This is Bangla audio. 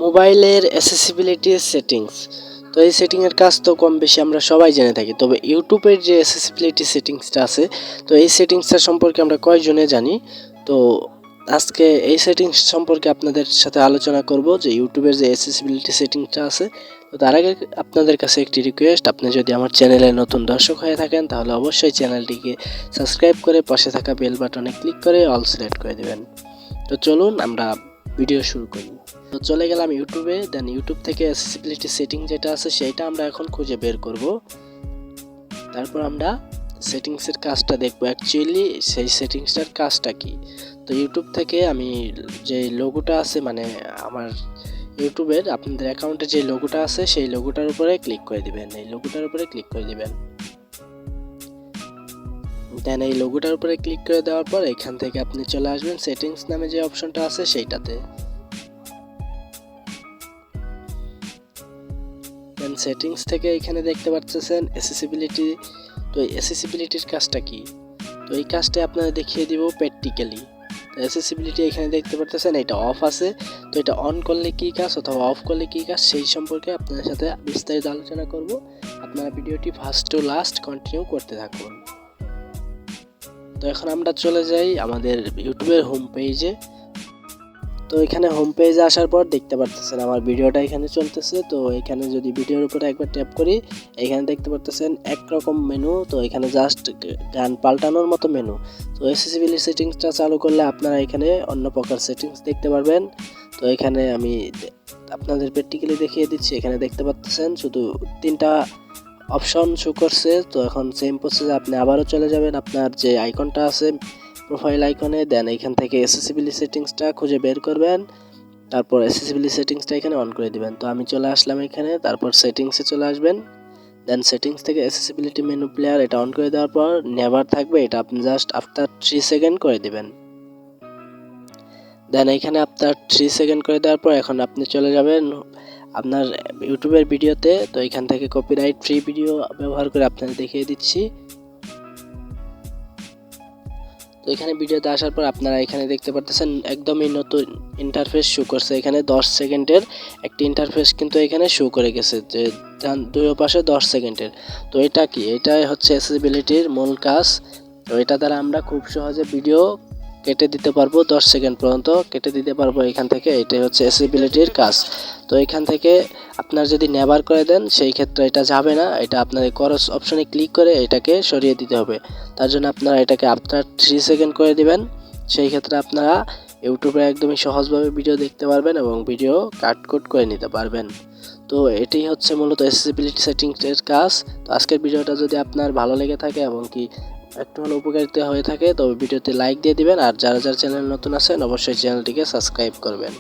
মোবাইলের অ্যাসেসিবিলিটি সেটিংস। তো এই সেটিংয়ের কাজ তো কম বেশি আমরা সবাই জেনে থাকি, তবে ইউটিউবের যে অ্যাসেসিবিলিটি সেটিংসটা আছে, তো এই সেটিংসটা সম্পর্কে আমরা কয়জনে জানি। তো আজকে এই সেটিংস সম্পর্কে আপনাদের সাথে আলোচনা করব যে ইউটিউবের যে অ্যাসেসিবিলিটি সেটিংসটা আছে। তো তার আগে আপনাদের কাছে একটি রিকোয়েস্ট, আপনি যদি আমার চ্যানেলে নতুন দর্শক হয়ে থাকেন তাহলে অবশ্যই চ্যানেলটিকে সাবস্ক্রাইব করে পাশে থাকা বেল বাটনে ক্লিক করে অল সিলেক্ট করে দেবেন। তো চলুন আমরা ভিডিও শুরু করি। তো চলে গেলাম ইউটিউবে, দেন ইউটিউব থেকে অ্যাসেসিবিলিটি সেটিং যেটা আছে সেইটা আমরা এখন খুঁজে বের করব। তারপর আমরা সেটিংসের কাজটা দেখব, অ্যাকচুয়ালি সেই সেটিংসটার কাজটা কি। তো ইউটিউব থেকে আমি যে লোগোটা আছে, মানে আমার ইউটিউবের আপনাদের অ্যাকাউন্টে যে লোগোটা আছে সেই লোগোটার উপরে ক্লিক করে দিবেন, এই লোগোটার উপরে ক্লিক করে দিবেন। দেন এই লোগোটার উপরে ক্লিক করে দেওয়ার পর এখান থেকে আপনি চলে আসবেন সেটিংস নামে যে অপশনটা আছে সেইটাতে। দেন সেটিংস থেকে এখানে দেখতে পাচ্ছেন অ্যাসেসিবিলিটি। তো এই অ্যাসেসিবিলিটির কাজটা কি, তো এই কাজটা আপনারা দেখিয়ে দিব প্র্যাকটিক্যালি। তো অ্যাসেসিবিলিটি এখানে দেখতে পাচ্ছেন এটা অফ আছে, তো এটা অন করলে কী কাজ অথবা অফ করলে কী কাজ সেই সম্পর্কে আপনাদের সাথে বিস্তারিত আলোচনা করব। আপনারা ভিডিওটি ফার্স্ট টু লাস্ট কন্টিনিউ করতে থাকুন। তো এখন আমরা চলে যাই আমাদের ইউটিউবের হোম পেজে। তো এখানে হোম পেজে আসার পর দেখতে পাচ্ছেন আমার ভিডিওটা এখানে চলতেছে। তো এখানে যদি ভিডিওর উপরে একবার ট্যাপ করি, এখানে দেখতে পাচ্ছেন একরকম মেনু। তো এখানে জাস্ট গান পাল্টানোর মতো মেনু। তো অ্যাসেসিবিলিটি সেটিংসটা চালু করলে আপনারা এখানে অন্য প্রকার সেটিংস দেখতে পারবেন। তো এখানে আমি আপনাদের প্র্যাকটিক্যালি দেখিয়ে দিচ্ছি। এখানে দেখতে পাচ্ছেন শুধু 3টা অপশন শো করছে। তো এখন সেম প্রসেসে আপনি আবারও চলে যাবেন আপনার যে আইকনটা আছে প্রোফাইল আইকনে, দেন এখান থেকে অ্যাসেসিবিলিটি সেটিংসটা খুঁজে বের করবেন। তারপর অ্যাসেসিবিলিটি সেটিংসটা এখানে অন করে দিবেন। তো আমি চলে আসলাম এখানে, তারপর সেটিংসে চলে আসবেন। দেন সেটিংস থেকে অ্যাসেসিবিলিটি মেনু প্লেয়ার এটা অন করে দেওয়ার পর নেভার থাকবে, এটা আপনি জাস্ট আফটার 3 সেকেন্ড করে দিবেন। দেন এখানে আফটার 3 সেকেন্ড করে দেওয়ার পর এখন আপনি চলে যাবেন আপনার ইউটিউবের ভিডিওতে। তো এখান থেকে কপিরাইট ফ্রি ভিডিও ব্যবহার করে আপনাদের দেখিয়ে দিচ্ছি। তো এখানে ভিডিওতে আসার পর আপনারা এখানে দেখতে পাচ্ছেন একদমই নতুন ইন্টারফেস শো করছে। এখানে 10 সেকেন্ডের একটি ইন্টারফেস কিন্তু এখানে শো করে গেছে, যে দুই পাশে 10 সেকেন্ডের। তো এটা কি, এটাই হচ্ছে অ্যাসেসিবিলিটির মূল কাজ। তো এটা দ্বারা আমরা খুব সহজে ভিডিও কেটে দিতে পারবো, 10 সেকেন্ড পর্যন্ত কেটে দিতে পারবো এখান থেকে। এটাই হচ্ছে অ্যাসেসিবিলিটির কাজ। তো এখান থেকে আপনার যদি নেভার করে দেন সেই ক্ষেত্রে এটা যাবে না, এটা আপনাদের ক্রস অপশনে ক্লিক করে এটাকে সরিয়ে দিতে হবে। তার জন্য আপনারা এটাকে আফটার 3 সেকেন্ড করে দিবেন। সেই ক্ষেত্রে আপনারা ইউটিউবে একদমই সহজভাবে ভিডিও দেখতে পারবেন এবং ভিডিও কাট করে নিতে পারবেন। তো এটাই হচ্ছে মূলত অ্যাসেসিবিলিটি সেটিংসের কাজ। তো আজকের ভিডিওটা যদি আপনার ভালো লেগে থাকে এবং কি একটু হলেও উপকারিতা হয়ে থাকে, তবে ভিডিওতে লাইক দিয়ে দিবেন। আর যারা চ্যানেল নতুন আছেন অবশ্যই চ্যানেলটিকে সাবস্ক্রাইব করবেন।